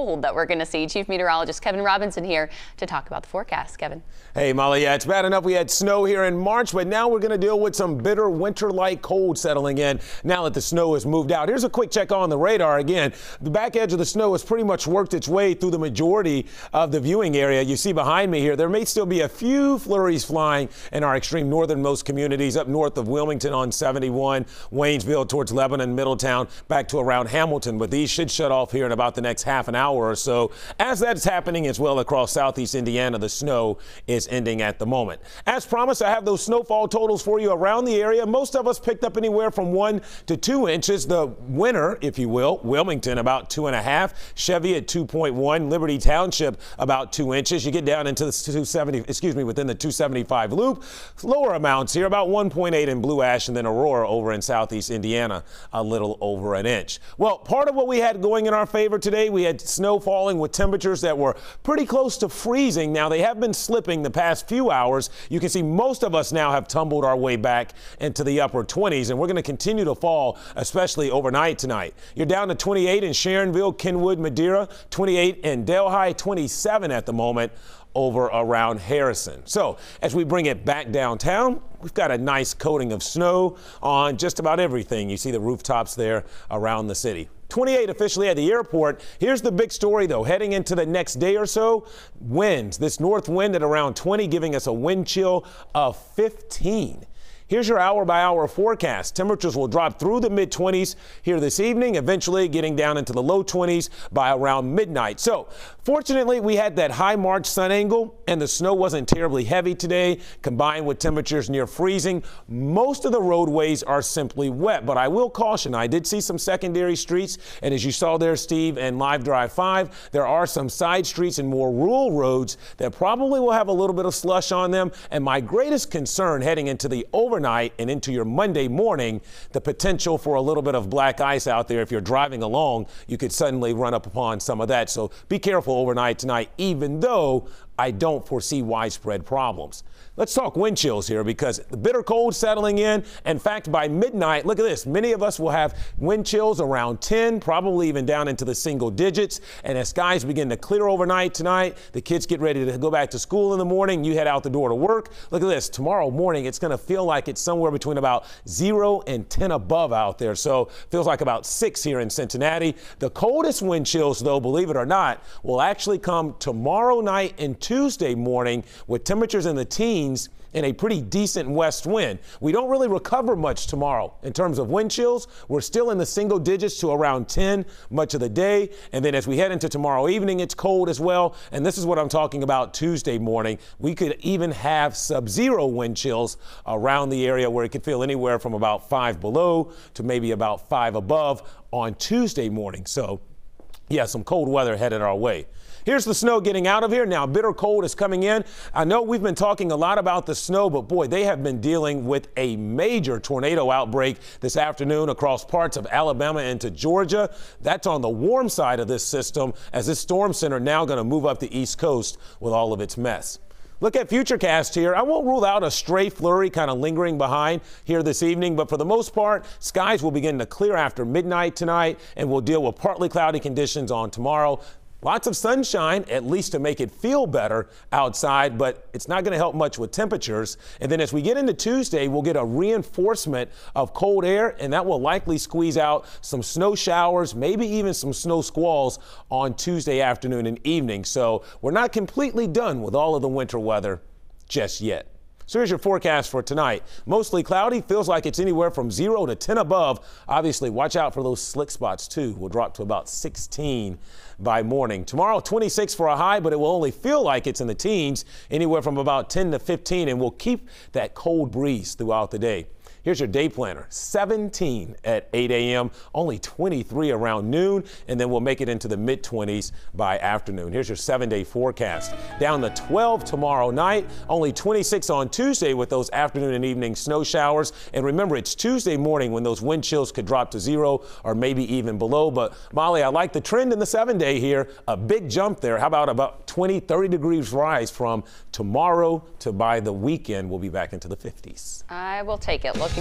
cold that we're going to see. Chief Meteorologist Kevin Robinson here to talk about the forecast. Kevin. Hey, Molly, yeah, it's bad enough we had snow here in March, but now we're going to deal with some bitter winter-like cold settling in now that the snow has moved out. Here's a quick check on the radar again. The back edge of the snow has pretty much worked its way through the majority of the viewing area. You see behind me here, there may still be a few flurries flying in our extreme northernmost communities up north of Wilmington on 71, Waynesville towards Lebanon, Middletown, back to around Hamilton, but these should shut off here in about the next half an hour or so. As that's happening as well across southeast Indiana, the snow is ending at the moment. As promised, I have those snowfall totals for you around the area. Most of us picked up anywhere from 1 to 2 inches. The winner, if you will, Wilmington about 2.5, Chevy at 2.1, Liberty Township about 2 inches. You get down into the 270, within the 275 loop. Lower amounts here, about 1.8 in Blue Ash, and then Aurora over in southeast Indiana, a little over an inch. Well, part of what we had going in our favor today, we had snow falling with temperatures that were pretty close to freezing. Now, they have been slipping the past few hours. You can see most of us now have tumbled our way back into the upper 20s, and we're going to continue to fall, especially overnight tonight. You're down to 28 in Sharonville, Kenwood, Madeira, 28 in Delhi, 27 at the moment over around Harrison. So as we bring it back downtown, we've got a nice coating of snow on just about everything. You see the rooftops there around the city. 28 officially at the airport. Here's the big story, though. Heading into the next day or so, winds. This north wind at around 20, giving us a wind chill of 15. Here's your hour-by-hour forecast. Temperatures will drop through the mid-20s here this evening, eventually getting down into the low 20s by around midnight. So, fortunately, we had that high March sun angle, and the snow wasn't terribly heavy today, combined with temperatures near freezing. Most of the roadways are simply wet, but I will caution, I did see some secondary streets, and as you saw there, Steve, and Live Drive 5, there are some side streets and more rural roads that probably will have a little bit of slush on them, and my greatest concern heading into the overnight and into your Monday morning, the potential for a little bit of black ice out there. If you're driving along, you could suddenly run up upon some of that. So be careful overnight tonight, even though I don't foresee widespread problems. Let's talk wind chills here because the bitter cold settling in. In fact, by midnight, look at this. Many of us will have wind chills around 10, probably even down into the single digits. And as skies begin to clear overnight tonight, the kids get ready to go back to school in the morning. You head out the door to work. Look at this. Tomorrow morning, it's going to feel like it's somewhere between about 0 and 10 above out there. So feels like about 6 here in Cincinnati. The coldest wind chills, though, believe it or not, will actually come tomorrow night and Tuesday morning with temperatures in the teens and a pretty decent west wind. We don't really recover much tomorrow in terms of wind chills. We're still in the single digits to around 10 much of the day. And then as we head into tomorrow evening, it's cold as well. And this is what I'm talking about Tuesday morning. We could even have sub-zero wind chills around the area where it could feel anywhere from about 5 below to maybe about 5 above on Tuesday morning. So yeah, some cold weather headed our way. Here's the snow getting out of here. Now, bitter cold is coming in. I know we've been talking a lot about the snow, but boy, they have been dealing with a major tornado outbreak this afternoon across parts of Alabama into Georgia. That's on the warm side of this system as this storm center now going to move up the East Coast with all of its mess. Look at Futurecast here. I won't rule out a stray flurry kind of lingering behind here this evening, but for the most part, skies will begin to clear after midnight tonight, and we'll deal with partly cloudy conditions on tomorrow. Lots of sunshine, at least to make it feel better outside, but it's not going to help much with temperatures. And then as we get into Tuesday, we'll get a reinforcement of cold air, and that will likely squeeze out some snow showers, maybe even some snow squalls on Tuesday afternoon and evening. So we're not completely done with all of the winter weather just yet. So here's your forecast for tonight. Mostly cloudy, feels like it's anywhere from 0 to 10 above. Obviously, watch out for those slick spots, too. We'll drop to about 16 by morning. Tomorrow, 26 for a high, but it will only feel like it's in the teens, anywhere from about 10 to 15, and we'll keep that cold breeze throughout the day. Here's your day planner. 17 at 8 a.m., only 23 around noon, and then we'll make it into the mid-20s by afternoon. Here's your 7-day forecast. Down to 12 tomorrow night, only 26 on Tuesday with those afternoon and evening snow showers. And remember, it's Tuesday morning when those wind chills could drop to 0 or maybe even below. But Molly, I like the trend in the 7-day here. A big jump there. How about 20, 30 degrees rise from tomorrow to by the weekend? We'll be back into the 50s. I will take it. Looking